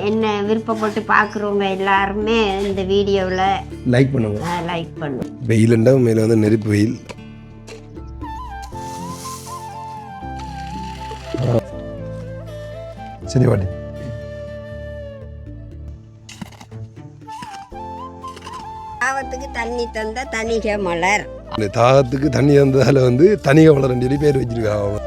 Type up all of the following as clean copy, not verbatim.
என்ன விருப்பப்பட்டு பார்க்குறவங்க எல்லாருமே இந்த வீடியோவில் லைக் பண்ணுங்க. லைக் பண்ணுங்க. வெயிலுண்டா மேலே வந்து நெருப்பு வெயில். சரி வாடி. தாகத்துக்கு தண்ணி தந்த தனிக மலர். இந்த தாகத்துக்கு தண்ணி தந்ததால் வந்து தனிக மலர் சொல்லி பேர் வச்சிருக்காங்க.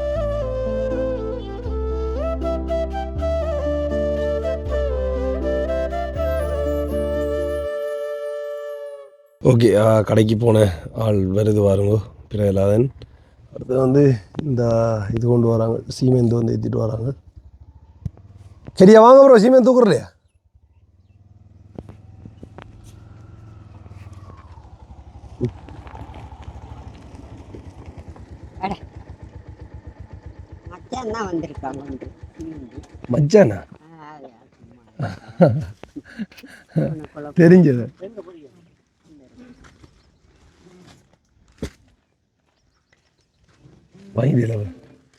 ஓகே, கடைக்கு போன ஆள் வருது வாருங்கோ பிற இல்லாதன். அடுத்து வந்து இந்த இது கொண்டு வராங்க, சீமெந்து வந்து ஏற்றிட்டு வராங்க. சரியா வாங்க ப்ரோ, சீமெந்து தூக்குறலையா? மச்சானா தெரிஞ்சது.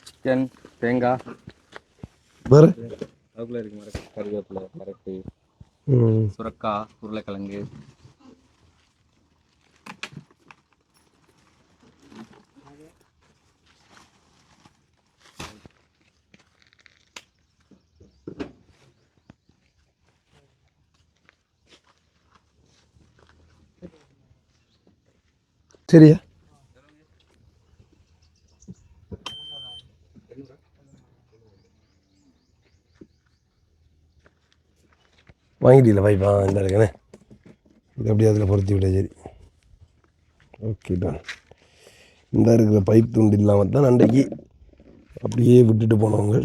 சிக்கன், தேங்காய், வேறு அதுக்குள்ள இருக்கு கருவேப்பிலை, கரெக்டு, சுரக்காய், உருளைக்கிழங்கு. சரியா வாங்கிட்டீங்களா பைப்பா? இந்த இருக்குண்ணே, இது அப்படியே அதில் பொருத்தி விட. சரி ஓகே தான். இந்த இருக்கிற பைப் துண்டு இல்லாமல் தான் அன்றைக்கு அப்படியே விட்டுட்டு போனவங்க.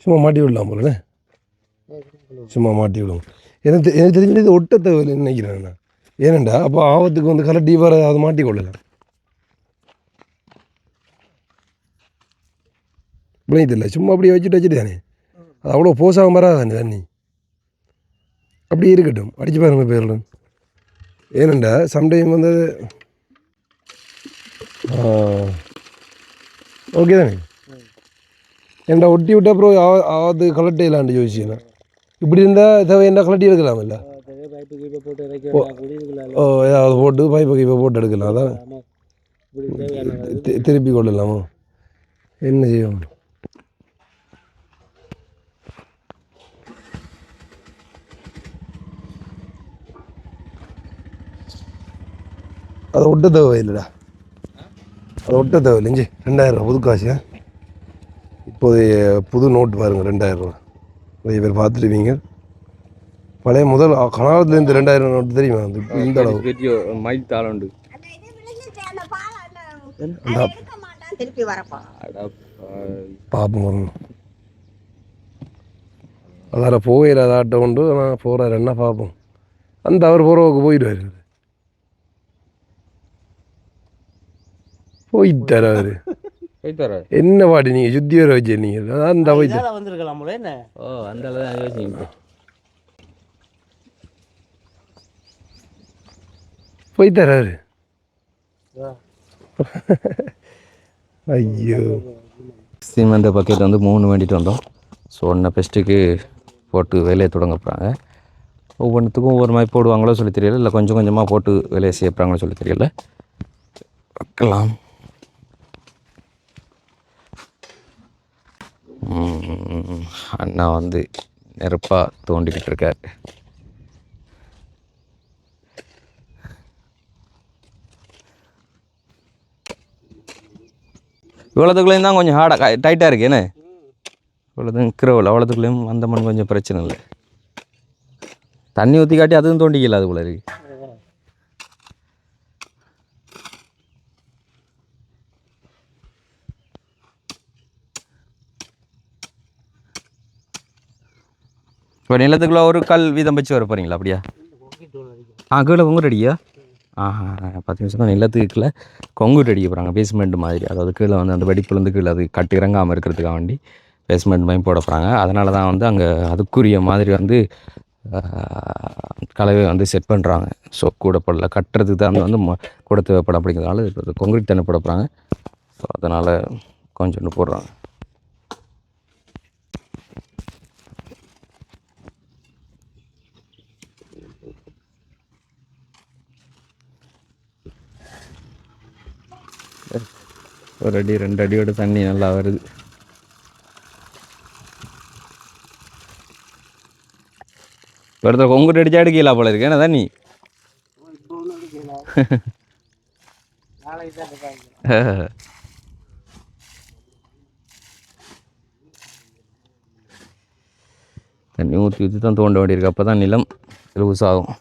சும்மா மாட்டி விடலாம் போலண்ணே, சும்மா மாட்டி விடுவோம். எனக்கு தெரிஞ்சது ஒட்ட தேவையில்லை நினைக்கிறேன் நான். ஏனண்டா அப்போ ஆபத்துக்கு வந்து கலட்டி வர அதை மாட்டி கொள்ளலாம். இப்படி தெரியல, சும்மா அப்படியே வச்சுட்டு தானே, அது அவ்வளோ போசாக வராதானே தண்ணி. அப்படியே இருக்கட்டும், அடிச்சு பாருங்க பேரில். ஏனண்டா சம்டைம் வந்து ஓகே தானே. ஏன்டா ஒட்டி விட்டா அப்புறம் ஆவது கலட்டே இல்லாண்டு யோசிச்சுண்ணா. இப்படி இருந்தால் தேவை என்ன கலட்டி எடுக்கலாமில்ல? ஓ, ஏதாவது போட்டு பைப்பை கீப்பை போட்டு எடுக்கலாம். அதான் திருப்பி கொள்ளலாமோ என்ன செய்யும்? அதை ஒட்ட தேவை இல்லைடா, அதை ஒட்ட தேவை இல்லைஞ்சி. 2000 புது காசு. இப்போதைய புது நோட்டு பாருங்கள், 2000 நிறைய பேர் பார்த்துருவீங்க. பழைய முதல் கனாலத்துலேருந்து 2000 நோட்டு தெரியுமா? இந்த அளவு மைத்தாளுண்டு பாப்போம் வரணும். அதால் போயிட அதாட்ட உண்டு. ஆனால் போகிறார் என்ன பார்ப்போம். அந்த அவர் போகிறவுக்கு போயிடுவார். போயிட்டார் அவர். என்ன பாட்டி நீங்கள் சுத்தி வர வச்சு நீங்கள் அந்த போயிட்டு வந்துருக்கலாம் போல. என்ன ஓ அந்த அளவு யோசிங்க. போயிட்டார் அவர். ஐயோ, சிமெண்ட் பக்கெட் வந்து 3 வேண்டிட்டு வந்தோம். ஸோ ஒன்றை பெஸ்ட்டுக்கு போட்டு வேலையை தொடங்க போகிறாங்க. ஒவ்வொன்றுத்துக்கும் ஒவ்வொரு மாதிரி போடுவாங்களோ சொல்லி தெரியல, இல்லை கொஞ்சம் கொஞ்சமாக போட்டு வேலையை செய்ய போகிறாங்களோ சொல்லி தெரியல. வைக்கலாம். அண்ணா வந்து நெருப்பாக தோண்டிக்கிட்டு இருக்கார். இவ்வளோத்துக்குள்ளேயும் தான் கொஞ்சம் ஹார்டாக டைட்டாக இருக்குது. என்ன இவ்வளோதும் கிரவில் அவ்வளோத்துக்குள்ளேயும் அந்த மண் கொஞ்சம் பிரச்சனை இல்லை. தண்ணி ஊற்றி காட்டி அதுவும் தோண்டிக்கல அதுக்குள்ளே இருக்கு. இப்போ நிலத்துக்குள்ளே ஒரு கல் வீதம் வச்சு வர போகிறீங்களா? அப்படியா? கீழே கொங்குட்டு அடிக்கா? பார்த்தீங்கன்னா நிலத்துக்குள்ள கொங்குட்டு அடிக்க போகிறாங்க, பேஸ்மெண்ட் மாதிரி. அதாவது கீழே வந்து அந்த வெடிப்புலேருந்து கீழே அது கட்டி இறங்காமல் இருக்கிறதுக்காக வேண்டி பேஸ்மெண்ட் மாதிரி போட போகிறாங்க. அதனால தான் வந்து அங்கே அதுக்குரிய மாதிரி வந்து கலவை வந்து செட் பண்ணுறாங்க. ஸோ கூட போடல, கட்டுறதுக்கு தான் வந்து கூட தேவைப்படும். அப்படிங்கிறதுனால இப்போ கொங்கிரீட் தண்ணி போட போகிறாங்க. ஸோ அதனால் கொஞ்சோண்டு போடுறாங்க. ஒரு அடி 2 அடியோட தண்ணி நல்லா வருது. ஒருத்தர் கொங்குட்டு அடிச்சா எடுக்கலாம் போல இருக்கு. ஏன்னா தண்ணி தண்ணி ஊற்றி ஊற்றி தான் தோண்ட வேண்டியிருக்கு. அப்போ தான் நிலம் லூஸ் ஆகும்.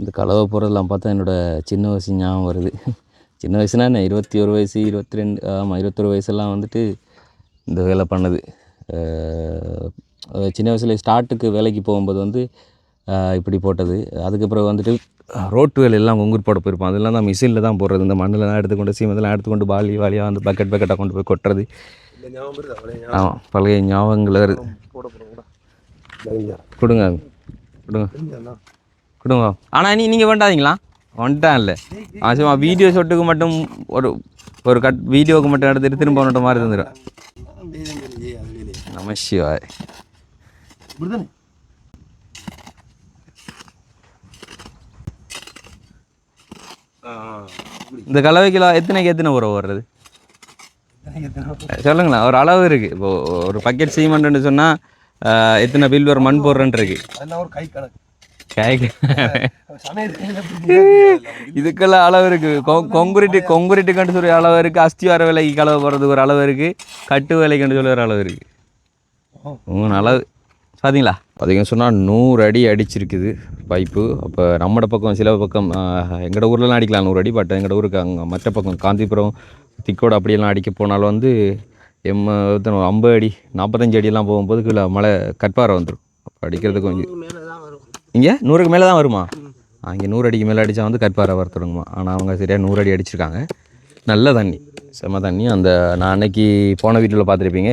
இந்த கலவை போகிறதெல்லாம் பார்த்தா என்னோடய சின்ன வயசு ஞாபகம் வருது. சின்ன வயசுனா என்ன 21 வயசு 22 ஆமாம் 21 வயசெல்லாம் வந்துட்டு இந்த வேலை பண்ணது. சின்ன வயசில் ஸ்டார்ட்டுக்கு வேலைக்கு போகும்போது வந்து இப்படி போட்டது. அதுக்கப்புறம் வந்துட்டு ரோட்டு வேலையெல்லாம் கொங்குட்டு போட போயிருப்போம். அதெல்லாம் தான் மிஷினில் தான் போடுறது. இந்த மண்ணெல்லாம் எடுத்துக்கொண்டு சீமெல்லாம் எடுத்துக்கொண்டு வாலியாக வந்து பக்கெட்டாக கொண்டு போய் கொட்டுறது. ஆமாம் பழைய ஞாபகங்கள் வருது. கொடுங்க கொடுங்க. ஆனால் நீங்கள் வேண்டாதீங்களா வந்துட்டான் இல்லை சும்மா வீடியோ ஷாட்டுக்கு மட்டும் ஒரு வீடியோவுக்கு மட்டும் எடுத்துகிட்டு திரும்ப ஒன்றுட்ட மாதிரி இருந்துடும். நமசிவாய். இந்த கலவைக்கிலோ எத்தனை உரம் வர்றது சொல்லுங்களேன். ஒரு அளவு இருக்குது. இப்போ ஒரு பக்கெட் சீமெண்ட்னு சொன்னால் எத்தனை பில் ஒரு மண் போடுறேன்ட்டு இருக்கு. இதுக்கெல்லாம் அளவு இருக்குது. கொங்குரிட்டுக்கண்டு சொல்லி அளவு இருக்குது. அஸ்திவார வேலைக்கு கலவை போடுறதுக்கு ஒரு அளவு இருக்குது. கட்டு வேலைக்குன்னு சொல்லி ஒரு அளவு இருக்குது. அளவு பார்த்தீங்களா? பார்த்தீங்கன்னு சொன்னால் 100 அடி அடிச்சிருக்குது பைப்பு. அப்போ நம்மட பக்கம் சில பக்கம் எங்களோட ஊர்லலாம் அடிக்கலாம் 100 அடி. பட் எங்களோட ஊருக்கு அங்கே மற்ற பக்கம் காந்திபுரம் திக்கோடு அப்படியெல்லாம் அடிக்க போனாலும் வந்து 50 அடி 45 அடியெல்லாம் போகும்போது கீழே மழை கற்பாறை வந்துடும். அப்போ அடிக்கிறதுக்கு கொஞ்சம் இங்கே 100க்கு மேலே தான் வருமா? இங்கே 100 அடிக்கு மேலே அடித்தா வந்து கற்பாறை வர தொடங்குமா. ஆனால் அவங்க சரியாக 100 அடி அடிச்சிருக்காங்க. நல்ல தண்ணி, செம்ம தண்ணி. அந்த நான் அன்னைக்கு போன வீட்டில் பார்த்துருப்பீங்க.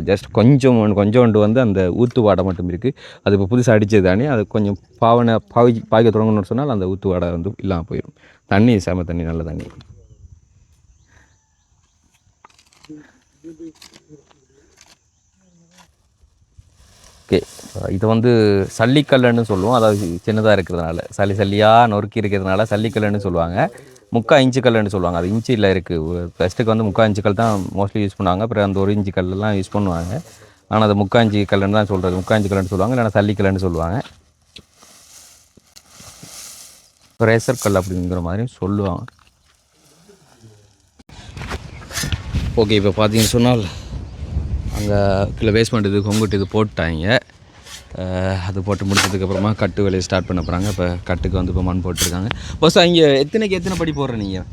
ஜஸ்ட் கொஞ்சோண்டு வந்து அந்த ஊத்து வாடை மட்டும் இருக்குது. அது இப்போ புதுசாக அடித்தது தானே. அது கொஞ்சம் பாய்க்க தொடங்கணும்னு சொன்னால் அந்த ஊத்து வாடை வந்து இல்லாமல் போயிடும். தண்ணி செம்ம தண்ணி, நல்ல தண்ணி. ஓகே, இது வந்து சல்லிக்கல்லுன்னு சொல்லுவோம். அதாவது சின்னதாக இருக்கிறதுனால சல்லியாக நொறுக்கி இருக்கிறதுனால சல்லிக்கல்லுன்னு சொல்லுவாங்க. 3/4 இன்ச்சு கல்லுன்னு சொல்லுவாங்க. அது இன்ச்சில் இருக்குது. ஃபஸ்ட்டுக்கு வந்து 3/4 இன்ச்சு கல் தான் மோஸ்ட்லி யூஸ் பண்ணுவாங்க. அப்புறம் அந்த 1 இன்ச்சு கல்லெலாம் யூஸ் பண்ணுவாங்க. ஆனால் அது 3/4 இன்ச்சு கல்லுன்னு தான் சொல்கிறது. 3/4 இன்ச்சு கல்லுன்னு சொல்லுவாங்க, இல்லைனா சல்லிக்கல்லுன்னு சொல்லுவாங்க. ரேசர் கல் அப்படிங்கிற மாதிரி சொல்லுவாங்க. ஓகே, இப்போ பார்த்தீங்கன்னு சொன்னால் அங்கே கீழே பேஸ்மெண்ட் இது கொங்குட்டு இது போட்டாங்க. அது போட்டு முடிச்சதுக்கப்புறமா கட்டு வேலையை ஸ்டார்ட் பண்ண போகிறாங்க. இப்போ கட்டுக்கு வந்து இப்போ மண் போட்டிருக்காங்க. பஸ் இங்கே எத்தனை படி போடுற நீங்கள்?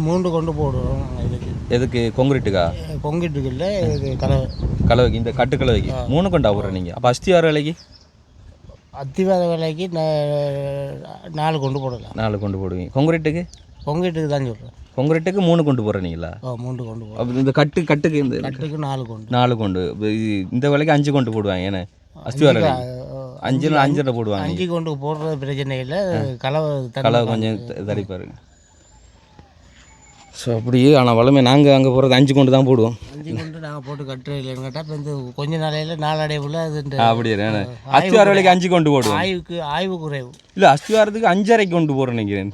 3 கொண்டு போடுறோம். எதுக்கு? கொங்குரிட்டுக்கா? கொங்குரிட்டுக்கு இல்லை, கலவைக்கு. இந்த கட்டு கலவைக்கு 3 கொண்டா போடுற நீங்கள்? அப்போ அஸ்திவார வேலைக்கு? அத்திவார வேலைக்கு 4 கொண்டு போடலாம். 4 கொண்டு போடுவீங்க. கொங்குரிட்டுக்கு தான் சொல்கிறேன். கொங்குரிட்டுக்கு 3 கொண்டு போடுறீங்களா? 3 கொண்டு போடுவோம். அப்போ இந்த கட்டுக்கு இந்த 4 கொண்டு இந்த வேலைக்கு 5 கொண்டு போடுவாங்க. ஏன்னா அஸ்திவார 5 போடுவாங்க. 5 கொண்டு போடுறது பிரச்சனை இல்லை. கலவை கொஞ்சம் தடிப்பாருங்க. ஸோ அப்படியே. ஆனால் வளமே நாங்கள் அங்கே போகிறது 5 கொண்டு தான் போடுவோம். 5 கொண்டு நாங்கள் போட்டு கட்டுறோம் கேட்டால் இப்போ இந்த கொஞ்ச நாளையில் 4 அடைவுல அது அப்படியே அஸ்திவார வேலைக்கு 5 கொண்டு போடுவோம். ஆய்வு குறைவு இல்லை, அஸ்திவாரத்துக்கு 5.5 கொண்டு போகிறேன் நினைக்கிறேன்.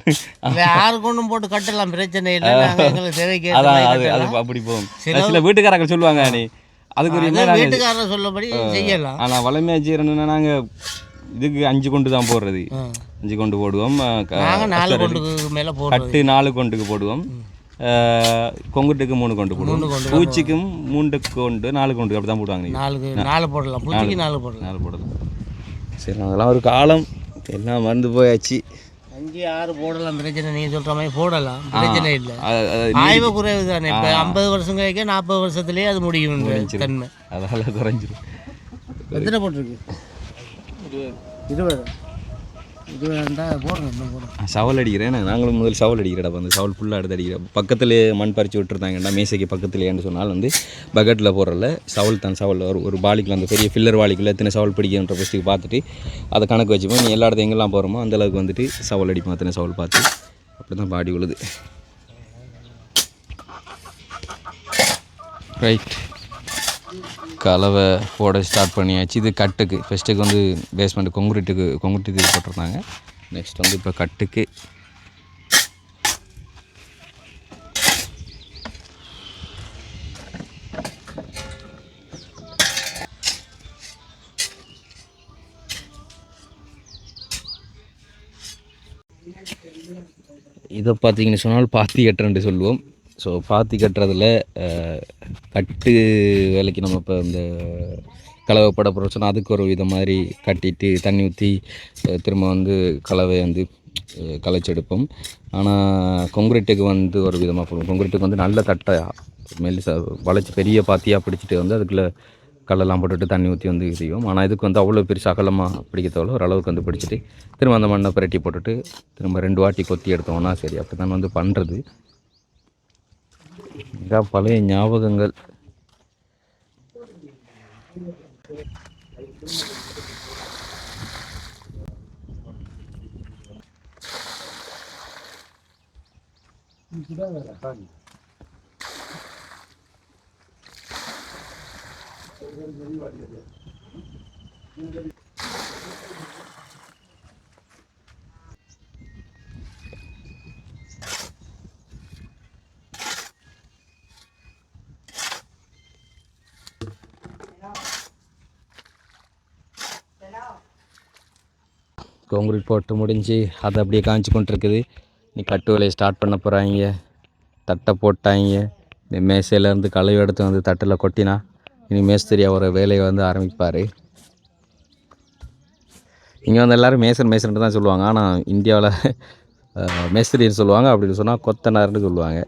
6 கொண்டும் போட்டு கட்டலாம், பிரச்சனை இல்லை. எங்களுக்கு தேவைக்கு அது அப்படி போகும். சில வீட்டுக்காரங்க சொல்லுவாங்க, நீ அதுக்கு வீட்டுக்காரர் சொல்லபடி செய்யலாம். ஆனால் வளமையாக செய்யறோம்னா நாங்கள் இதுக்கு 5 கொண்டு தான் போடுறது. 5 கொண்டு போடுவோம். 4 கொண்டுக்கு மேலே கட்டு 4 கொண்டுக்கு போடுவோம். கொங்குட்டுக்கு 3 கொண்டு போடுவோம். பூச்சிக்கும் 3 கொண்டு 4 கொண்டு அப்படி தான் போடுவாங்க. 4 போடலாம். பூச்சிக்கு 4 போடலாம். சரி, அதெல்லாம் ஒரு காலம் எல்லாம் மறந்து போயாச்சு. 5 6 போடலாம், பிரச்சனை. நீங்கள் சொல்கிற மாதிரி போடலாம், பிரச்சனை இல்லை. ஆய்வு குறைவு தானே. இப்போ 50 வருஷம் கழிக்க 40 வருஷத்துலேயே அது முடியும் தன்மை. அதெல்லாம் குறைஞ்சிடும். எத்தனை போட்டிருக்கு? 20 இருந்தால் போடுறோம், இன்னும் போடுறோம். சவல் அடிக்கிறேன் நாங்களும் முதல் சவல் அடிக்கிறடா வந்து சவல் ஃபுல்லாக எடுத்து அடிக்கிறேன். பக்கத்துலேயே மண் பறித்து விட்டுருந்தாங்கடா மேசைக்கு பக்கத்துலேன்னு சொன்னால் வந்து பக்கெட்டில் போடுறல சவல் தான் சவல் ஒரு பாலிக்குள்ள அந்த பெரிய ஃபில்லர் வாளிக்குள்ளே எத்தனை சவல் பிடிக்கின்ற ஃபஸ்ட்டுக்கு பார்த்துட்டு அதை கணக்கு வச்சுப்போம். நீ எல்லா இடத்துல எங்கெல்லாம் போகிறோமோ அந்தளவுக்கு வந்துட்டு சவல் அடிப்போம். அத்தனை சவல் பார்த்து அப்படி தான் பாடி விழுது. ரைட், கலவை போட ஸ்டார்ட் பண்ணியாச்சு. இது கட்டுக்கு ஃபஸ்ட்டுக்கு வந்து பேஸ்மெண்ட் கொங்குரிட்டுக்கு போட்டிருந்தாங்க. நெக்ஸ்ட் வந்து இப்போ கட்டுக்கு இதை பார்த்தீங்கன்னு சொன்னால் பாத்தி கட்டுறேன்ட்டு சொல்லுவோம். ஸோ பாத்தி கட்டுறதுல கட்டு வேலைக்கு நம்ம இப்போ இந்த கலவைப்பட போகிறோம். அதுக்கு ஒரு வித மாதிரி கட்டிட்டு தண்ணி ஊற்றி திரும்ப வந்து கலவை வந்து கலைச்செடுப்போம். ஆனால் கொங்குரீட்டுக்கு வந்து ஒரு விதமாக போடுவோம். கொங்குரீட்டுக்கு வந்து நல்ல தட்டையாக மெல்லிசா வளைச்சி பெரிய பாத்தியாக பிடிச்சிட்டு வந்து அதுக்குள்ளே கல்லெல்லாம் போட்டுட்டு தண்ணி ஊற்றி வந்து செய்வோம். ஆனால் இதுக்கு வந்து அவ்வளோ பெருசு அகலமாக பிடிக்க தேவையில்ல, ஓரளவுக்கு வந்து பிடிச்சிட்டு திரும்ப அந்த மண்ணை புரட்டி போட்டுட்டு திரும்ப 2 வாட்டி கொத்தி எடுத்தோம்னா சரி. அப்படி தான் வந்து பண்ணுறது. மிக பழைய ஞாபகங்கள். கான்கிரீட் போட்டு முடிஞ்சு அதை அப்படியே காய்ச்சி கொண்டிருக்குது. நீ கட்டு வேலையை ஸ்டார்ட் பண்ண போகிறாங்க. தட்டை போட்டாங்க. இந்த மேசையிலேருந்து கழுவி எடுத்து வந்து தட்டில் கொட்டினா இனி மேஸ்திரி அவரை வேலையை வந்து ஆரம்பிப்பார். இங்கே வந்து எல்லோரும் மேசன்ட்டு தான் சொல்லுவாங்க. ஆனால் இந்தியாவில் மேஸ்திரின்னு சொல்லுவாங்க. அப்படின்னு சொன்னால் கொத்தனார்னு சொல்லுவாங்க.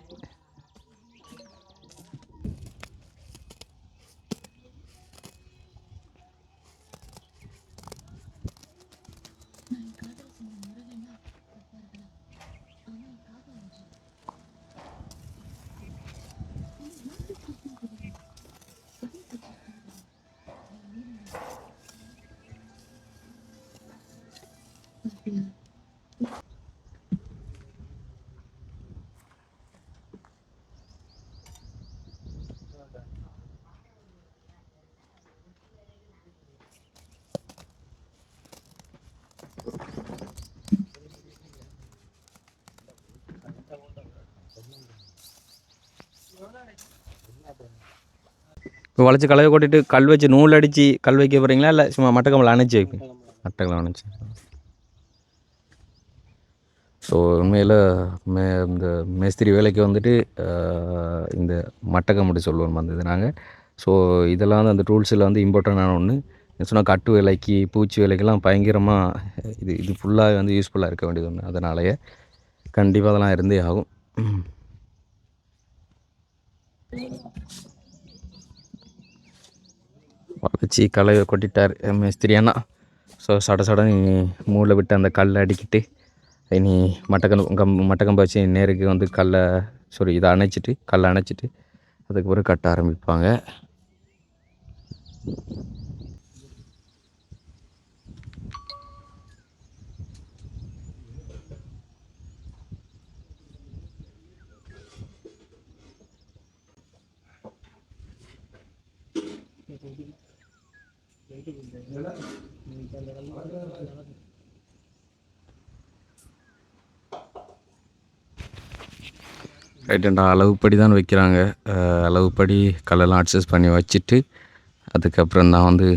இப்போ வளைச்சி கலவை கொட்டிட்டு கல் வச்சு நூல் அடித்து கல் வைக்க போகிறீங்களா, இல்லை சும்மா மட்டக்கம்பளை அணைச்சி வைப்பேன்? மட்டக்கம்பளை அணைச்சி. ஸோ உண்மையில் இந்த மேஸ்திரி வேலைக்கு வந்துட்டு இந்த மட்டக்கம்படி சொல்லுவோம் வந்தது நாங்கள். ஸோ இதெல்லாம் வந்து அந்த டூல்ஸில் வந்து இம்பார்ட்டண்டான ஒன்று. சொன்னால் கட்டு வேலைக்கு பூச்சி வேலைக்கெல்லாம் பயங்கரமாக இது ஃபுல்லாக வந்து யூஸ்ஃபுல்லாக இருக்க வேண்டியது ஒன்று. அதனாலேயே கண்டிப்பாக அதெல்லாம் இருந்தே ஆகும். வளைச்சி கலவை கொட்டிட்டார் மேஸ்திரி அண்ணா. ஸோ சடன்னு மூளை விட்டு அந்த கல்லை அடிக்கிட்டு இனி மட்டக்கம்பை வச்சு நேருக்கு வந்து இதை அணைச்சிட்டு கல்லை அணைச்சிட்டு அதுக்கு பிறகு கட்ட ஆரம்பிப்பாங்க. ரைட்டுண்டா, அளவுப்படி தான் வைக்கிறாங்க. அளவுப்படி கல்லெல்லாம் அட்ஜஸ்ட் பண்ணி வச்சுட்டு அதுக்கப்புறம் தான் வந்து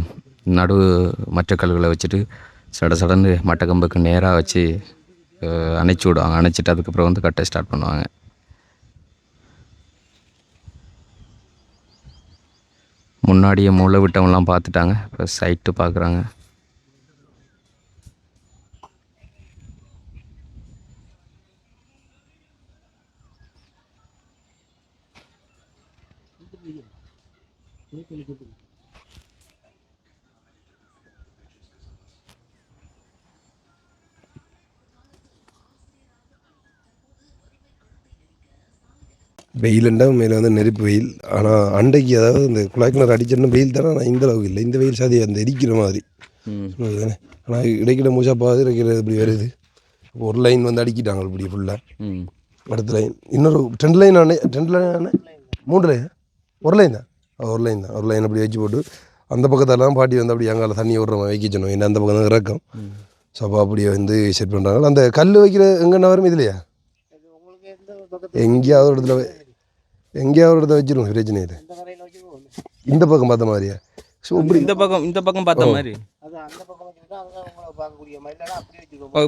மற்ற கல்லுகளை வச்சுட்டு சடன்னு மட்டக்கம்புக்கு நேராக வச்சு அணைச்சி விடுவாங்க. அணைச்சிட்டு அதுக்கப்புறம் வந்து கட்டை ஸ்டார்ட் பண்ணுவாங்க. முன்னாடியே மூளை விட்டவங்களாம் பார்த்துட்டாங்க. இப்போ சைட்டு பார்க்குறாங்க. வெயிலுண்டா மேலே வந்து நெருப்பு வெயில். ஆனால் அண்டைக்கு அதாவது இந்த குழாய் கிணறு அடிச்சிருந்த வெயில் தானே. ஆனால் இந்த அளவுக்கு இல்லை. இந்த வெயில் சாதி அந்த எரிக்கிற மாதிரி தானே. ஆனால் இடைக்கிட மூச்சாப்பாது இடைக்கிறது இப்படி வருது. ஒரு லைன் வந்து அடிக்கிட்டாங்க இப்படி ஃபுல்லாக. அடுத்த லைன் இன்னொரு 2 லைன் ஆனே 2 லைன் ஆனே 3 லைன் ஒரு லைன் தான் ஒரு லைன் அப்படி வச்சு போட்டு அந்த பக்கத்தெல்லாம் பாட்டி வந்து அப்படி அங்கால தண்ணி விடுற மாதிரி வைக்க சொன்னோம். என்ன அந்த பக்கம் தான் இறக்கம். ஸோ அப்போ அப்படியே வந்து செட் பண்ணுறாங்க. அந்த கல் வைக்கிற எங்கன்னா வரும் இதுலையா எங்கேயாவது ஒரு இடத்துல வச்சிருவோம் பிரச்சனை இல்லை. இந்த பக்கம் பார்த்த மாதிரியா? ஸோ இப்படி இந்த பக்கம் பார்த்த மாதிரி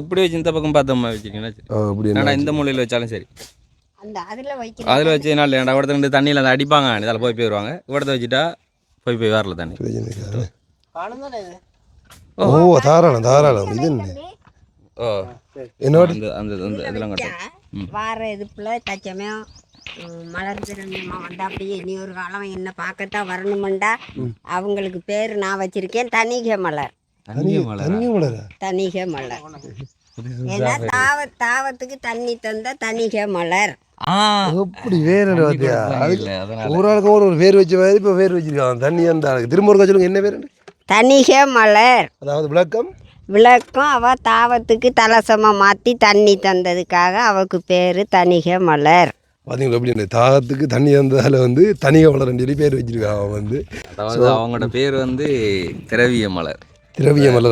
இப்படி வச்சு இந்த பக்கம் பார்த்த மாதிரி வச்சுருக்கீங்களா? அப்படி இந்த மூலையில் வச்சாலும் சரி. அதில் வச்சதுனால ஏன்டா இடத்துல இருந்து தண்ணியில் அந்த அடிப்பாங்க, இதில் போய் வருவாங்க. இடத்த வச்சுட்டா போய் வரல தண்ணி. ஓ தாராளம் இது என்ன? ஓ என்னோட அந்த இதெல்லாம் கட்டும் வார இதுக்குள்ள தச்சமயம் மலர் திருநமா வந்தா அப்படியே இனி ஒரு காலம் என்ன பார்க்கத்தான் வரணுமெண்டா அவங்களுக்கு பேர் நான் வச்சிருக்கேன் தணிகை மலர். தணிகை மலர் ஏன்னா தாவத்துக்கு தண்ணி தந்த தணிகை மலர். அப்படி வேற ஒரு ஆளுக்கு ஒரு பேர் வச்ச மாதிரி இப்போ பேர் வச்சிருக்காங்க. தண்ணி அந்த ஆளுக்கு திரும்ப ஒரு சொல்லுங்க என்ன பேர்? தணிகை மலர். அதாவது விளக்கம் அவ தாவத்துக்கு தலசமாக மாற்றி தண்ணி தந்ததுக்காக அவக்கு பேர் தணிகை மலர். பார்த்தீங்களா எப்படி இந்த தாகத்துக்கு தண்ணி தந்ததால் வந்து தணிகை மலர்ன்னு சொல்லி பேர் வச்சிருக்காங்க. அவன் வந்து அதாவது அவங்களோட பேர் வந்து திரவிய மலர்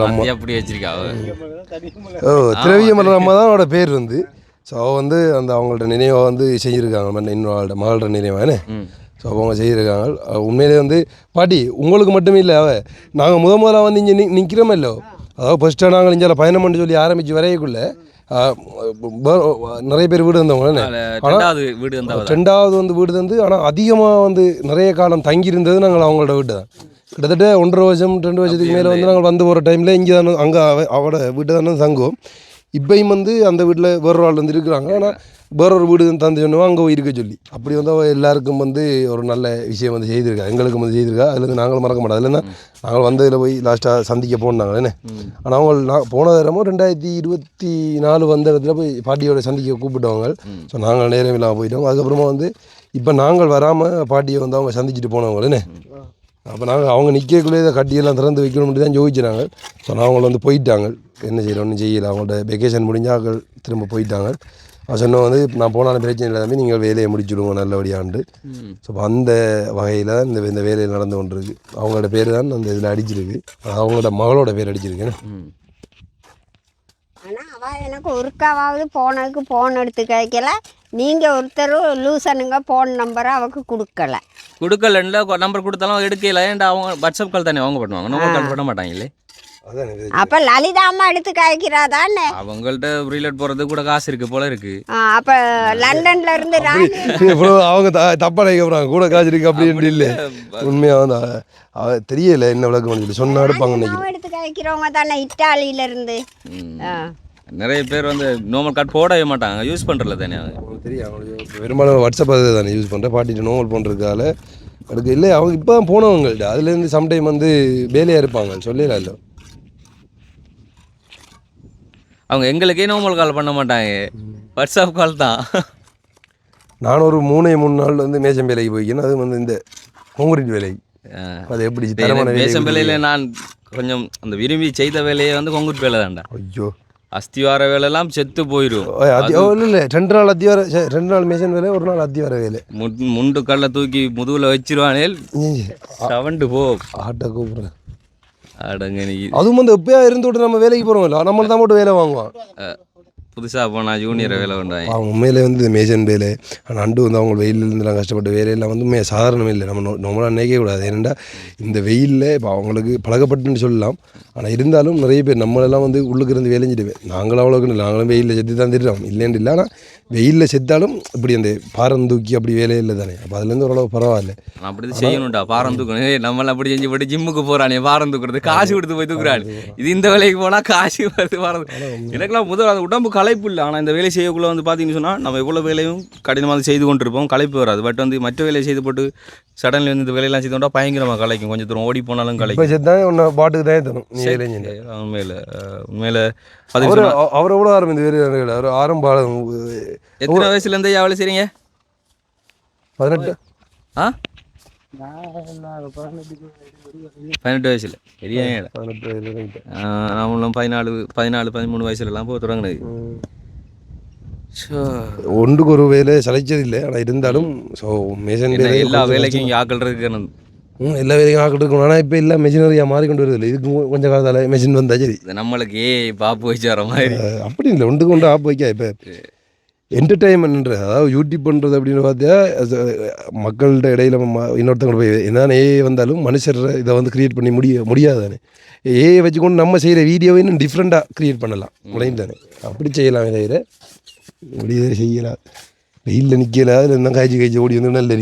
அம்மா அப்படி வச்சிருக்காங்க. திரவிய மலர் அம்மா தான் அவனோட பேர் வந்து. ஸோ அவள் வந்து அந்த அவங்கள்ட்ட நினைவாக வந்து செஞ்சுருக்காங்க. இன்னொரு மகளோட நினைவானே. ஸோ அவங்க செய்திருக்காங்க. உண்மையிலே வந்து பாட்டி உங்களுக்கு மட்டுமே இல்லை, நாங்கள் முதலாக வந்து இங்கே நிற்கிறோமே இல்லை. அதாவது ஃபஸ்ட்டாக நாங்கள் இங்கே பயணம் பண்ணி சொல்லி ஆரம்பித்து வரையக்குள்ள நிறைய பேர் வீடு வந்தவங்க. ரெண்டாவது வந்து வீடு தந்து ஆனால் அதிகமாக வந்து நிறைய காலம் தங்கியிருந்தது நாங்கள் அவங்களோட வீட்டு தான். கிட்டத்தட்ட 1.5 வருஷம் 2 வருஷத்துக்கு மேலே வந்து நாங்கள் வந்து போகிற டைமில் இங்கே தானே அங்கே அவட வீட்டை தானே தங்குவோம். இப்போயும் வந்து அந்த வீட்டில் வேறொரு ஆள் வந்து இருக்கிறாங்க. ஆனால் வேறொரு வீடு தந்து சொன்னோம் அங்கே இருக்க சொல்லி அப்படி வந்து அவள் எல்லாருக்கும் வந்து ஒரு நல்ல விஷயம் வந்து செய்திருக்கா. எங்களுக்கும் வந்து செய்திருக்கா. அதில் வந்து நாங்களும் மறக்க மாட்டோம். அதில் நாங்கள் வந்ததில் போய் லாஸ்ட்டாக சந்திக்க போனாங்க என்ன. ஆனால் அவங்க போன நேரமும் 2024 வந்த இடத்துல போய் பாட்டியோட சந்திக்க கூப்பிட்டவங்க. ஸோ நாங்கள் நேரம் இல்லாமல் போயிட்டோம். அதுக்கப்புறமா வந்து இப்போ நாங்கள் வராமல் பாட்டியை வந்து அவங்க சந்திச்சுட்டு போனவங்க என்ன. அப்போ நாங்கள் அவங்க நிற்கக்குள்ளே இதை கட்டியெல்லாம் திறந்து வைக்கணும்னு தான் யோசிச்சுனாங்க. ஸோ அவங்கள வந்து போயிட்டாங்க. என்ன செய்யணும் ஒன்றும் செய்யலை. அவங்கள்ட்ட வெக்கேஷன் முடிஞ்சால் திரும்ப போயிட்டாங்க. சொன்னோம் வந்து நான் போனாலும் பிரச்சனை இல்லாமல் நீங்கள் வேலையை முடிச்சுடுவோம் நல்லபடியாண்டு. ஸோ அந்த வகையில் தான் இந்த வேலையில் நடந்து கொண்டு இருக்குது. அவங்களோட பேர் தான் அந்த இதில் அடிச்சிருக்கு. அவங்களோட மகளோட பேர் அடிச்சிருக்கேன். ஆனால் அவள் எனக்கு ஒருக்காவது போனதுக்கு ஃபோன் எடுத்து கேட்கல. நீங்கள் ஒருத்தரும் லூசனுங்க ஃபோன் நம்பரை அவருக்கு கொடுக்கல. நம்பர் கொடுத்தாலும் எடுக்கல. ஏன்டா அவங்க வாட்ஸ்அப் கால் தானே அவங்க பண்ணுவாங்க, நம்பர் கால் பண்ண மாட்டாங்களே. அப்ப லலிதா அம்மா எடுத்து காய்க்கிறாதானே. அவங்கள்ட்ட ரீலட் போறது கூட காசு இருக்கு போல இருக்கு. அப்ப லண்டன்ல இருந்து அவங்க தப்பா நினைக்கிறாங்க கூட காசு இருக்கு அப்படின்னு இல்லை. உண்மையா வந்து தெரியல என்ன விளக்கம் சொன்னா எடுப்பாங்க. எடுத்து காய்க்கிறவங்க தானே இட்டாலியில இருந்து. நிறைய பேர் வந்து நார்மல் கார்டு போடவே மாட்டாங்க, யூஸ் பண்ணுறல தானே. தெரியும் அவங்களுக்கு பெரும்பாலும் வாட்ஸ்அப் அது தானே யூஸ் பண்ணுறேன். பாட்டிட்டு நார்மல் பண்ணுறதுக்கால அதுக்கு இல்லை. அவங்க இப்போ தான் போனவங்கள்ட்ட அதுலேருந்து சம்டைம் வந்து வேலையாக இருப்பாங்க சொல்லல. இல்லை அவங்க எங்களுக்கே நார்மல் கால் பண்ண மாட்டாங்க, வாட்ஸ்அப் கால் தான். நான் ஒரு 3 நாள் வந்து மேசம் வேலைக்கு போய்க்கணும். அது வந்து இந்த கான்கிரீட் வேலை. அது எப்படி மேசம் வேலையில் நான் கொஞ்சம் அந்த விரும்பி செய்த வேலையை வந்து கான்கிரீட் வேலை தான்டா. ஐயோ அஸ்திவார வேலையெல்லாம் செத்து போயிடும். இல்லை 2 நாள் அத்திவார 2 நாள் மேசன் வேலை, 1 நாள் அத்திவார வேலை. முண்டு கல்லை தூக்கி முதுகுல வச்சிருவானேல் சவண்டு போ ஆட்டை கூப்பிட்றேன் அடங்க. நீ அதுவும் வந்து எப்பயா இருந்து விட்டு நம்ம வேலைக்கு போகிறோம்ல, நம்மள தான் போட்டு வேலை வாங்குவான். புதுசாக போனால் ஜூனியரை வேலை பண்ணுறாங்க. அவங்க உண்மையிலே வந்து மேசன் வேலை. ஆனால் அண்டு வந்து அவங்க வெயிலிருந்துலாம் கஷ்டப்பட்ட வேலையெல்லாம் வந்து சாதாரணம் இல்லை. நம்ம நம்மளால் நினைக்கவே கூடாது. ஏன்னா இந்த வெயிலில் இப்போ அவங்களுக்கு பழகப்பட்டுன்னு சொல்லலாம். ஆனால் இருந்தாலும் நிறைய பேர் நம்மளெல்லாம் வந்து உள்ளுக்கு இருந்து வேலைஞ்சிடுவேன். நாங்களும் அவ்வளோக்கு இல்லை, நாங்களும் வெயிலில் செத்து தான் திடுறோம் இல்லைன்னு இல்லை. ஆனால் வெயிலில் செத்தாலும் இப்படி அந்த பாரம் தூக்கி அப்படி வேலையே இல்லை தானே. அப்போ அதுலேருந்து ஓரளவு பரவாயில்ல. அப்படி செய்யணும்டா, பாரம் தூக்கணும். நம்மள அப்படி செஞ்சு போட்டு ஜிம்முக்கு போகிறானே பாரம் தூக்குறது, காசு கொடுத்து போய் தூக்குறாரு. இது இந்த வேலைக்கு போனால் காசு வருது பாரம். எனக்குலாம் முதல் அந்த உடம்பு களைப்பு இல்லை. ஆனால் இந்த வேலை செய்யக்குள்ளே வந்து பார்த்தீங்கன்னு சொன்னால் நம்ம எவ்வளோ வேலையும் கடினமாக செய்து கொண்டு இருப்போம், களைப்பு வராது. பட் வந்து மற்ற வேலையை செய்து போட்டு சடன்லி வந்து இந்த வேலையெல்லாம் செய்து கொண்டா பயங்கரமாக கலைக்கும். கொஞ்சம் தூரம் ஓடி போனாலும் கலைக்கும். பாட்டுக்கு தான் தரும். உண்மையில அவர் எவ்வளோ ஆரம்பிச்சு வேறு அவர் ஆரம்பம். எத்தனை வயசுலேருந்து வேலை செய்கிறீங்க? 18 ஆ 18 வயசில் பெரிய 18 வயதில் ரைட்டு. நம்மளும் 13 வயசுலலாம் போக தொடங்கினது. ஸோ ஒன்றுக்கு ஒரு வேலை சளைச்சதில்லை. ஆனால் இருந்தாலும் ஸோ மேசன் வேலை எல்லா வேலைக்கும் இங்கே ஆக்கள் இருக்கு. எல்லா வேலையும் ஆக்கிட்டு இருக்கணும். ஆனால் இப்போ எல்லாம் மெஷினரியாக மாறிக்கொண்டு வருது இல்லை. இதுக்கு கொஞ்சம் காலத்தால் மெஷின் வந்தால் சரி. நம்மளுக்கு பாப்பு வச்சு வர மாதிரி அப்படி இல்லை. ஒன்று கொண்டு ஆப் வைக்க இப்போ என்டர்டெயின்மெண்ட்ன்ற அதாவது யூடியூப் பண்ணுறது அப்படின்னு பார்த்தா மக்கள்கிட்ட இடையில இன்னொருத்தவங்க போய் என்னதான் ஏஐ வந்தாலும் மனுஷர் இதை வந்து க்ரியேட் பண்ணி முடியாது தானே. ஏஐ வச்சுக்கொண்டு நம்ம செய்கிற வீடியோவை இன்னும் டிஃப்ரெண்ட்டாக க்ரியேட் பண்ணலாம் முடியும் தானே. அப்படி செய்யலாம். தவிர இப்படி இதை செய்யலாம். வெயிலில் நிற்கல அதில் இருந்தால் காய்ச்சி ஓடி வந்து நல்ல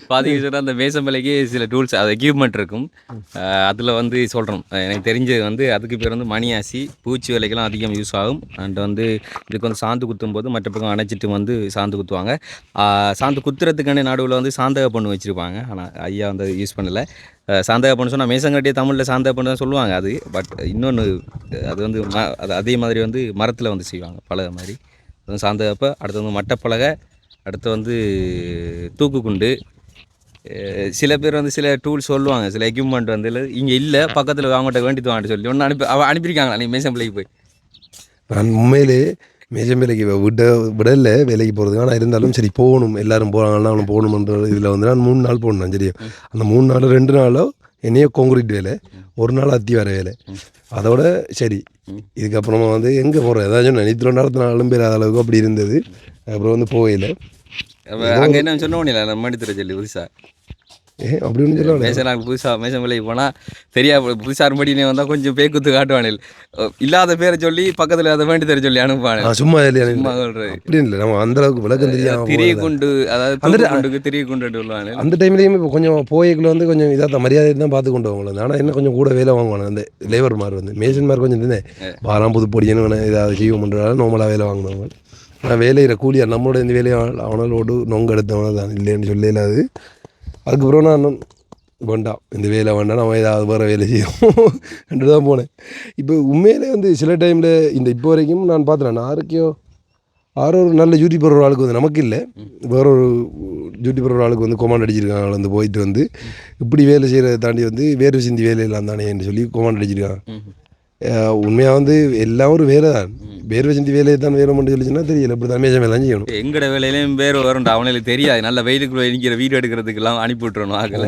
பார்த்தீங்கன்னா அந்த மேசமலைக்கு சில டூல்ஸ் அது எக்யூப்மெண்ட் இருக்கும். அதில் வந்து சொல்கிறோம் எனக்கு தெரிஞ்சது வந்து அதுக்கு பேர் வந்து மணியாசி பூச்சி வேலைக்கெல்லாம் அதிகம் யூஸ் ஆகும். அண்ட் வந்து இதுக்கு வந்து சாந்து குத்தும் போது மற்ற பக்கம் அணைச்சிட்டு வந்து சாந்து குத்துவாங்க. சாந்து குத்துறதுக்கான நடுவில் வந்து சாந்தக பண்ணு வச்சுருப்பாங்க. ஆனால் ஐயா வந்து யூஸ் பண்ணலை. சாந்தக பண்ணு சொன்னால் மேசங்கட்டியே தமிழில் சாந்தக பண்ணு தான் சொல்லுவாங்க. அது பட் இன்னொன்று அது வந்து அது அதே மாதிரி வந்து மரத்தில் வந்து செய்வாங்க பழக மாதிரி. அது சாந்தகப்போ அடுத்து வந்து மட்டப்பலகை, அடுத்து வந்து தூக்குக்குண்டு. சில பேர் வந்து சில டூல்ஸ் சொல்லுவாங்க, சில எக்யூப்மெண்ட் வந்து இங்கே இல்லை பக்கத்தில் அவங்கள்ட்ட வேண்டிட்டு வாங்கிட்டு சொல்லி ஒன்று அனுப்பியிருக்காங்களா நீங்கள் மேசம்பிள்ளைக்கு போய்? நான் உண்மையிலே மேசம்பிள்ளைக்கு விடல வேலைக்கு போகிறது. ஆனால் இருந்தாலும் சரி போகணும், எல்லோரும் போகிறாங்கன்னா அவனும் போகணுன்ற இதில் வந்து நான் 3 நாள் போகணும். சரியா அந்த 3 நாள் 2 நாளோ என்னையோ கான்கிரீட் வேலை, ஒரு நாள் அத்தி வர வேலை. அதோட சரி இதுக்கப்புறமா வந்து எங்கே போகிறோம் ஏதாச்சும் நினைத்து நடத்தினாலும் பேர் அளவுக்கு அப்படி இருந்தது. அப்புறம் வந்து போகல. அங்கே என்ன சொன்னோம் நம்ம எடுத்துகிற சொல்லி புதுசாக அப்படி ஒன்று சொல்ல மேசனாங்க புதுசாக மேசன் விலைக்கு போனால் தெரியா புதுசாக மடினே வந்தால் கொஞ்சம் பேக்குத்து காட்டுவானில் இல்லாத பேரை சொல்லி பக்கத்தில் அதை வேண்டி தர சொல்லி அனுப்புவானு. சும்மா சும்மா சொல்கிறது அப்படி இல்லை. நம்ம அந்த அளவுக்கு விளக்கம் தெரியாமல் திரிய குண்டு அதாவது திரிய குண்டு சொல்லுவாங்க. அந்த டைம்லேயுமே இப்போ கொஞ்சம் போய்க்குள்ள வந்து கொஞ்சம் இதாக மரியாதை தான் பார்த்து கொண்டு வாங்கலாம். ஆனால் என்ன கொஞ்சம் கூட வேலை வாங்குவானு அந்த லேபர் மாதிரி வந்து மேசன் மாதிரி கொஞ்சம் இருந்தேன் வாரம் புது பொடியன்னு இதாக செய்ய பண்ணுறாங்க. நார்மலாக வேலை வாங்கினவங்க. ஆனால் வேலையில் கூலியாக நம்மளோட இந்த வேலையை அவனோடு நொங்கு எடுத்தவன தான் இல்லைன்னு சொல்லல. அது அதுக்கப்புறம் நான் வேண்டாம் இந்த வேலை வேண்டாம் நம்ம ஏதாவது வேறு வேலை செய்யும் ரெண்டு தான் போனேன். இப்போ உண்மையிலே வந்து சில டைமில் இந்த இப்போ வரைக்கும் நான் பார்த்துறேன் ஆரோ ஒரு நல்ல யூடியூபர் ஒரு ஆளுக்கு வந்து நமக்கு இல்லை வேறொரு யூடியூபர் ஒரு ஆளுக்கு வந்து கொமாண்ட் அடிச்சிருக்காங்க. வந்து போயிட்டு வந்து இப்படி வேலை செய்கிறத தாண்டி வந்து வேறு சிந்தி வேலையெல்லாம் தானே என்று சொல்லி கொமாண்ட் அடிச்சிருக்காங்க. உண்மையாக வந்து எல்லாம் ஒரு வேலை தான். வேர்வை சிந்தி வேலையை தான் வேலை மட்டும் சொல்லிச்சுன்னா தெரியல. இப்படி தான் மேஜம் எல்லாம் செய்யணும். எங்கட வேலையிலையும் வேறு வரும்டா அவனுக்கு தெரியாது. நல்ல வெயிலுக்குள்ள இருக்கிற வீடியோ எடுக்கிறதுக்கெல்லாம் அனுப்பி விட்டுறணும். ஆகலை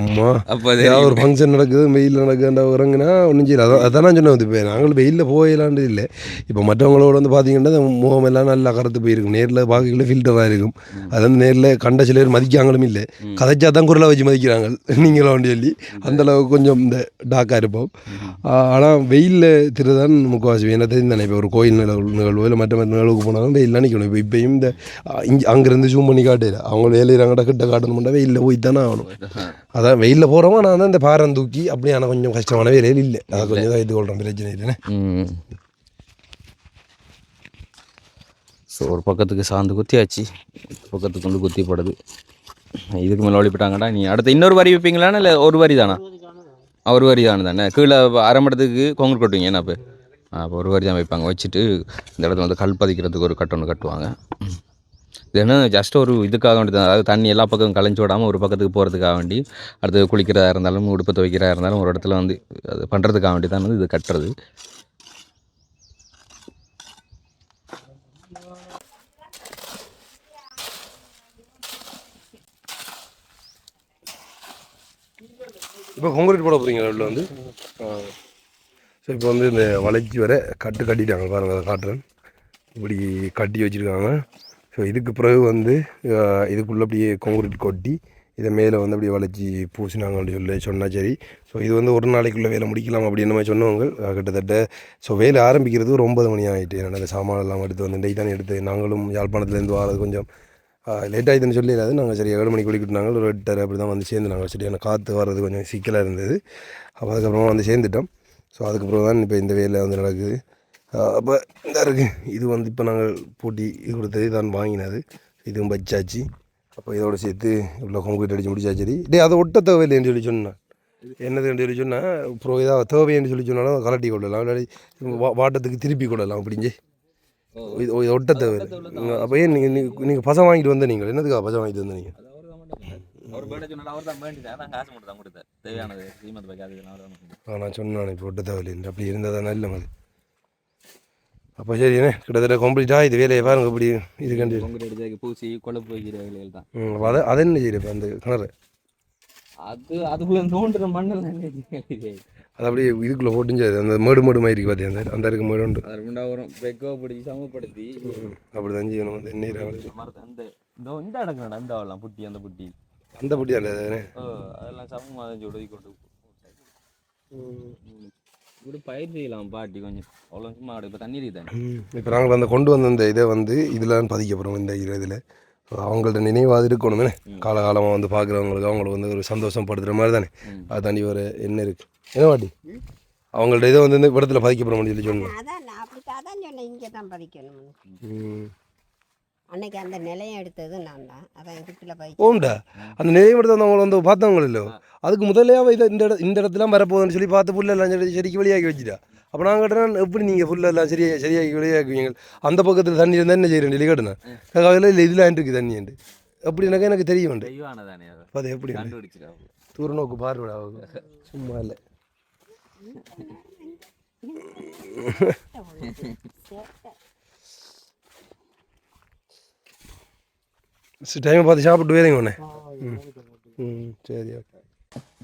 அப்போ ஒரு ஃபங்க்ஷன் நடக்குது வெயில் நடக்குதுண்டா இறங்குனா ஒன்றும் செய்யல. அதான் நான் சொன்னேன் வந்து இப்போ நாங்கள் வெயிலில் போயிடலான்ட்டு இல்லை. இப்போ மற்றவங்களோட வந்து பார்த்தீங்கன்னா முகம் எல்லாம் நல்லா கருத்து போயிருக்கும். நேரில் பார்க்கல ஃபில்டராக இருக்கும். அது வந்து நேரில் கண்ட சில பேர் மதிக்காங்களும் இல்லை. கதைச்சா தான் குரலை வச்சு மதிக்கிறாங்க நீங்களும் சொல்லி அந்தளவுக்கு கொஞ்சம் இந்த டாக்காக இருப்போம். ஆனால் வெயிலில் திருதான் முக்கால்வாசி என்ன தெரியும் தானே. இப்போ ஒரு கோயில் நிகழ்வோ இல்லை மற்ற நிகழ்வுக்கு போனாலும் வெயில் நிற்கணும். இப்போ இப்போயும் இந்த அங்கேருந்து ஜூம் பண்ணி காட்டல அவங்க வேலையிறாங்கடா கிட்ட காட்டணும்டா வெயிலில் போய் தானே ஆகணும். அதான் வெயிலில் போகிறோமா நான் தான் இந்த பாரம் தூக்கி அப்படியான கொஞ்சம் கஷ்டமான வேலையில் இல்லை. அதை கொஞ்சம் தான் எடுத்துக்கொள்கிறேன் பிரச்சனை இல்லைண்ணே. ஸோ ஒரு பக்கத்துக்கு சார்ந்து குத்தியாச்சு, பக்கத்துக்கு வந்து குத்திப்படுது. இதுக்கு மேலே ஒழிப்பிட்டாங்கடா. நீ அடுத்த இன்னொரு வரி வைப்பீங்களான்னு இல்லை ஒரு வரி தானா? ஒரு வரி தானே கீழே அரம்படத்துக்கு கொங்கு கட்டுவீங்க என்ன? அப்போ ஒரு வரி தான் வைப்பாங்க. வச்சுட்டு இந்த இடத்துல வந்து கல் பதிக்கிறதுக்கு ஒரு கட்டொன்று கட்டுவாங்க. இது என்ன ஜஸ்ட் ஒரு இதுக்காக வேண்டி தான். அதாவது தண்ணி எல்லா பக்கம் கலைஞ்சி விடாமல் ஒரு பக்கத்துக்கு போகிறதுக்காக வேண்டி, அடுத்து குளிக்கிறதா இருந்தாலும் உடுப்பு துவைக்கிறதா இருந்தாலும் ஒரு இடத்துல வந்து அது பண்ணுறதுக்காக வேண்டி தான் வந்து இது கட்டுறது. இப்போ கான்கிரீட் போட போகிறீங்க உள்ள வந்து. ஸோ இப்போ வந்து இந்த வளைச்சி வர கட்டிட்டாங்க பாருங்கள். அதை காட்டுறேன். இப்படி கட்டி வச்சுருக்காங்க. ஸோ இதுக்கு பிறகு வந்து இதுக்குள்ளே அப்படியே கான்கிரீட் கொட்டி இதை மேலே வந்து அப்படியே வளைச்சி பூசினாங்கன்னு சொல்லி சொன்னால் சரி. ஸோ இது வந்து ஒரு நாளைக்குள்ளே வேலை முடிக்கலாம் அப்படின்ற மாதிரி சொன்னவங்க கிட்டத்தட்ட. ஸோ வேலை ஆரம்பிக்கிறது ஒரு 9 மணி ஆகிட்டு. என்னோட சாமானெல்லாம் எடுத்து வந்து இன்றைக்கு தான் எடுத்து நாங்களும் யாழ்ப்பாணத்துலேருந்து வரது கொஞ்சம் லேட் ஆகிடுதுன்னு சொல்லிடாது. நாங்கள் சரி 7 மணிக்கு குளிக்கிட்டாங்க. ஒரு 8:30 அப்படி தான் வந்து சேர்ந்து நாங்கள் சரியான காற்று வர்றது கொஞ்சம் சிக்கலாக இருந்தது. அப்போ அதுக்கப்புறமா வந்து சேர்ந்துட்டோம். ஸோ அதுக்கப்புறம் தான் இப்போ இந்த வேலை வந்து நடக்குது. அப்போ இந்த இருக்குது இது வந்து இப்போ நாங்கள் போட்டி இது கொடுத்தது தான் வாங்கினது. இதுவும் வச்சாச்சு. அப்போ இதோடு சேர்த்து இவ்வளோ கான்கிரீட் அடித்து முடிச்சாச்சு. சரி டே அதை ஒட்ட தேவையில்லைன்னு சொல்லி சொன்னேன். என்னதுன்னு சொல்லி சொன்னால் அப்புறம் ஏதாவது தேவைன்னு சொல்லி சொன்னாலும் கலட்டி கொள்ளலாம், இல்லாட்டி வாட்டத்துக்கு திருப்பி கொள்ளலாம். அப்படிஞ்சு இது ஒட்டத்தேவை. அப்போ ஏன் நீங்கள் பசம் வாங்கிட்டு வந்த நீங்கள் என்னதுக்கா பசம் வாங்கிட்டு வந்த நீங்கள்? நான் சொன்னேன் இப்போ ஒட்டத்தேவை அப்படி இருந்தால் தான் நல்ல மாதிரி. அப்போ சரி என்ன கிட்டத்தட்ட கம்ப்ளீட்டாக இது வேலையை பாருங்க இப்படி இது கண்டு பூசி கொழுப்பு வைக்கிற வேலைகள் தான். அதை என்ன செய்யுது இப்போ அந்த கிணறு அதுக்குள்ள தோன்ற மண்ணில் அது அப்படியே இதுக்குள்ளே போட்டுஞ்சது அந்த மேடு மாதிரி இருக்கு பார்த்தீங்க அந்த இருக்க மேடு உண்டு வரும் வெக்கோ பிடிச்சி சமப்படுத்தி அப்படி தான் செய்யணும். அந்த நீர் அந்த இந்த இடங்கடா இந்த ஆகலாம் புட்டி அந்த புட்டி அல்ல அதெல்லாம் சமமாக உதவி கொண்டு இப்படி பயிர் செய்யலாம் பாட்டி கொஞ்சம் அவ்வளோ சும்மா இப்போ தண்ணி தானே. இப்போ நாங்கள் அந்த கொண்டு வந்த இந்த இதை இதில் பதிக்கப்படுறோம் இந்த இதில் அவங்கள்ட்ட நினைவாக இருக்கணுமே காலகாலமாக பார்க்குறவங்களுக்கு அவங்களுக்கு ஒரு சந்தோஷம் படுத்துகிற மாதிரி தானே. அது தாண்டி ஒரு என்ன இருக்குது என்ன வாட்டி அவங்கள்ட்ட இதை இந்த இடத்துல பதிக்கப்படுறோம்னு சொல்லி சொன்னேன். அதான் சொன்னேன் இங்கே தான் பதிக்கணும். அன்னைக்கு அந்த நிலையம் எடுத்தது நான் தான் அதான் இதுக்குள்ள ஓம்டா அந்த நிலையம் எடுத்து அவங்க பார்த்தவங்க இல்லை அதுக்கு முதல்லையா இந்த இடத்துல வரப்போகுதுன்னு சொல்லி பார்த்து புல்லெல்லாம் செடிக்கு வெளியாக்கி வச்சுட்டா. அப்போ நாங்கள் கேட்டேன் எப்படி நீங்கள் ஃபுல்லெல்லாம் சரியாக்கி வெளியாக்குவீங்க அந்த பக்கத்தில் தண்ணி இருந்தால் என்ன செய்கிறேன் சொல்லி கேட்டேன். காலையில் இல்லை இதில் இருக்குது தண்ணிண்டு அப்படின்னாக்கா எனக்கு தெரிய வேண்டாம். அது எப்படி தூர நோக்கு பார்வைடா சும்மா இல்லை. டைமை பார்த்து சாப்பிட்டு வேலைங்க ஒன்று. சரி ஓகே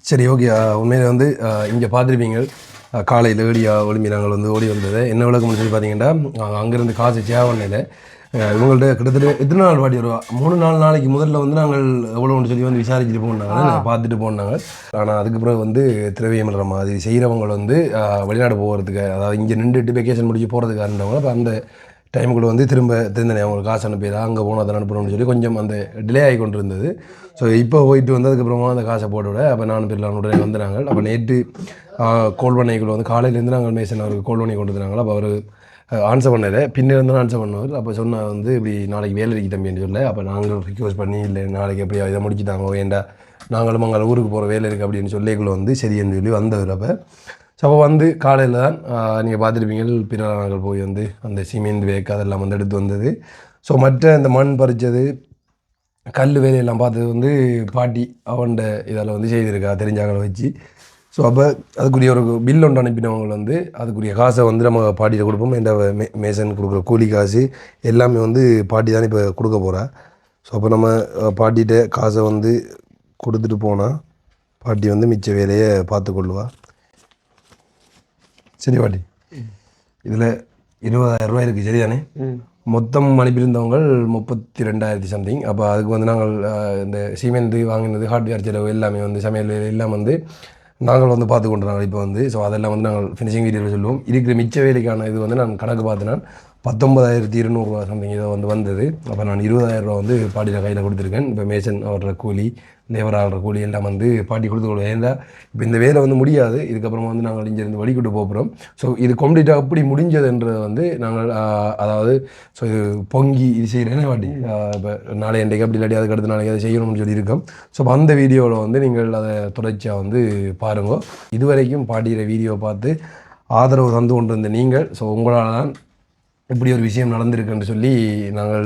சரி ஓகே. உண்மையில் இங்கே பார்த்துருப்பீங்க காலையில் ஒளிமி நாங்கள் ஓடி வந்தது என்ன விளக்கம் சொல்லி பார்த்தீங்கன்னா அங்கேருந்து காசு சேவனையில் இவங்கள்ட்ட கிட்டத்தட்ட எத்தனை நாள் வாடி ஒரு 3-4 நாளைக்கு முதல்ல நாங்கள் எவ்வளோன்னு சொல்லி விசாரிச்சுட்டு போனாங்க பார்த்துட்டு போனாங்க. ஆனால் அதுக்கு பிறகு திரவியமல்ற மாதிரி செய்கிறவங்க வெளிநாடு போகிறதுக்கு அதாவது இங்கே நின்றுட்டு வெக்கேஷன் முடிச்சு போகிறதுக்கு இருந்தவங்க அப்போ அந்த டைமுக்குள்ளே திரும்ப திருந்தனே அவங்களுக்கு காசு அனுப்பிடா அங்கே போனால் அதை அனுப்பணும்னு சொல்லி கொஞ்சம் அந்த டிலே ஆகி கொண்டு இருந்தது. ஸோ இப்போ போயிட்டு அதுக்கப்புறமா அந்த காசை போட்டு விட அப்போ 4 பேர்லாம் உடனே வந்தாங்க. அப்போ நேற்று கோல் பண்ணைக்குள்ள காலையிலேருந்து நாங்கள் மேசன் அவருக்கு கோல் பண்ணி கொண்டு வந்தாங்க. அப்போ அவர் ஆன்சர் பண்ணலை பின்னிருந்து ஆன்சர் பண்ணுவார். அப்போ சொன்னால் இப்படி நாளைக்கு வேலை இருக்கு தம்பின்னு சொல்ல அப்போ நாங்கள் ரிக்வஸ்ட் பண்ணி இல்லை நாளைக்கு எப்படியா இதை முடிச்சுட்டாங்க வேண்டா நாங்களும் அங்கே ஊருக்கு போகிற வேலை இருக்குது அப்படின்னு சொல்லிக்குள்ளே சரின்னு சொல்லி வந்தவர். அப்போ ஸோ அப்போ காலையில் தான் நீங்கள் பார்த்துருப்பீங்க பிற நாங்கள் போய் அந்த சிமெண்ட் வேக் அதெல்லாம் எடுத்து வந்தது. ஸோ மற்ற இந்த மண் பறித்தது கல் வேலையெல்லாம் பார்த்தது பாட்டி அவன்ட இதில் செய்திருக்கா தெரிஞ்சாங்களை வச்சு. ஸோ அப்போ அதுக்குரிய ஒரு பில் ஒன்று அனுப்பினவங்க அதுக்குரிய காசை நம்ம பாட்டியில் கொடுப்போம். இந்த மேசன் கொடுக்குற கூலி காசு எல்லாமே பாட்டி தானே இப்போ கொடுக்க போகிறா. ஸோ அப்போ நம்ம பாட்டிகிட்ட காசை கொடுத்துட்டு போனால் பாட்டி மிச்ச வேலையை பார்த்துக்கொள்ளுவா. சரி பாட்டி இதில் 20,000 ரூபாய் இருக்குது சரிதானே. மொத்தம் அனுப்பியிருந்தவங்க 32,000 சம்திங். அப்போ அதுக்கு நாங்கள் இந்த சிமெண்ட் வாங்கினது ஹார்ட்வேர் செலவு எல்லாமே சமையல் எல்லாம் நாங்கள் பார்த்து கொண்டு நாங்கள் இப்போ ஸோ அதெல்லாம் நாங்கள் ஃபினிஷிங் வீடியோவில் சொல்லுவோம். இருக்கிற மிச்ச வேலைக்கான இது நான் கணக்கு பார்த்தேன்னா 19,200 ரூபா சம்திங் இதை வந்தது. அப்போ நான் 20,000 ரூபா பாட்டியில் கையில் கொடுத்துருக்கேன். இப்போ மேசன் அவரோட கூலி லேபர் ஆகிற கூலி எல்லாம் பாட்டி கொடுத்துக்கொள்வோம். ஏன்னா இப்போ இந்த வேலை முடியாது இதுக்கப்புறமா நாங்கள் இங்கேருந்து வழிகிட்டு போகிறோம். ஸோ இது கம்ப்ளீட்டாக எப்படி முடிஞ்சதுன்றது நாங்கள் அதாவது ஸோ இது பொங்கி இது செய்கிறேன்னு பாட்டி இப்போ நாளை இன்றைக்கு அப்படி இல்லாட்டி அதுக்கு அடுத்த நாளைக்கு அதை செய்யணும்னு சொல்லியிருக்கோம். ஸோ அந்த வீடியோவில் நீங்கள் அதை தொடர்ச்சியாக பாருங்க. இதுவரைக்கும் பாட்டிகிற வீடியோ பார்த்து ஆதரவு தந்து கொண்டு இருந்த நீங்கள் ஸோ உங்களால் தான் இப்படி ஒரு விஷயம் நடந்திருக்குன்னு சொல்லி நாங்கள்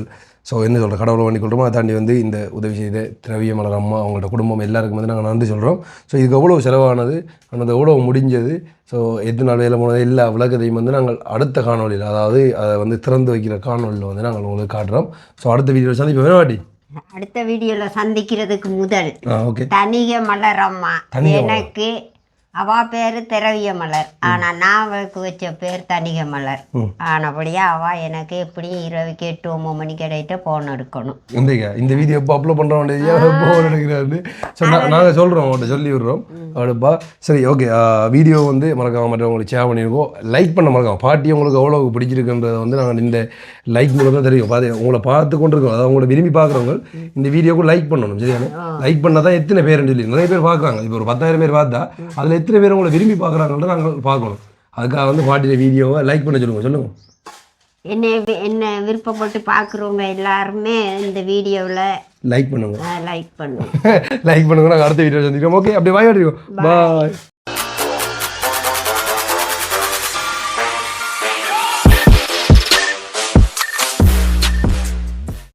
ஸோ என்ன சொல்கிறோம் கடவுளை பண்ணி கொள்கிறோமோ அதை தாண்டி இந்த உதவி செய்த திரவியமலர் அம்மா அவங்களோட குடும்பம் எல்லாருக்கும் நாங்கள் நன்றி சொல்கிறோம். ஸோ இதுக்கு எவ்வளோ செலவானது அது எவ்வளோ முடிஞ்சது ஸோ எத்தனை நாள் வேலை போனது எல்லா விளக்கத்தையும் நாங்கள் அடுத்த காணொலியில் அதாவது அதை திறந்து வைக்கிற காணொலியில் நாங்கள் உங்களுக்கு காட்டுறோம். ஸோ அடுத்த வீடியோவில் சந்திப்போம் வேணாட்டி அடுத்த வீடியோவில் சந்திக்கிறதுக்கு முதல் ஓகே தனிக மலர் அம்மா எனக்கு அவ பேர் திரவிய மலர் ஆனால் நான் அவளுக்கு வச்ச பேர் தனிக மலர் ஆனபடியா அவள் எனக்கு எப்படியும் இரவுக்கு 8-9 மணிக்கு இடையிட்ட ஃபோன் எடுக்கணும். இந்த வீடியோ இப்போ அப்லோட் பண்ணுறோம் ஃபோன் எடுக்கிறாரு. ஸோ நாங்கள் சொல்கிறோம் அவங்கள்ட்ட சொல்லி விடுறோம் அவளுப்பா. சரி ஓகே வீடியோ மறக்காம மற்றவங்களுக்கு ஷேர் பண்ணியிருக்கோம். லைக் பண்ண மறக்காம பாட்டி உங்களுக்கு எவ்வளோ பிடிச்சிருக்குன்றதை நாங்கள் இந்த லைக் மூலம் தான் தெரியும். உங்களை பார்த்து கொண்டு இருக்கோம் அதாவது உங்களை விரும்பி பார்க்குறவங்க இந்த வீடியோக்கு லைக் பண்ணணும் சரியான லைக் பண்ணால் தான் எத்தனை பேருன்னு சொல்லி நிறைய பேர் பார்க்குறாங்க. இப்போ ஒரு 10,000 பேர் பார்த்தா அதில் எத்தனை பேர் உங்களை விரும்பி பார்க்குறாங்கள்ட்ட நாங்கள் பார்க்கணும். அதுக்காக பாட்டியோட வீடியோவை லைக் பண்ண சொல்லுங்கள். என்ன விருப்பப்பட்டு பார்க்குறவங்க எல்லாருமே இந்த வீடியோவில் லைக் பண்ணுங்க லைக் பண்ணுங்க லைக் பண்ணுங்க. நாங்கள் அடுத்த வீடியோ சந்திக்கிறோம். ஓகே அப்படியே பாய்.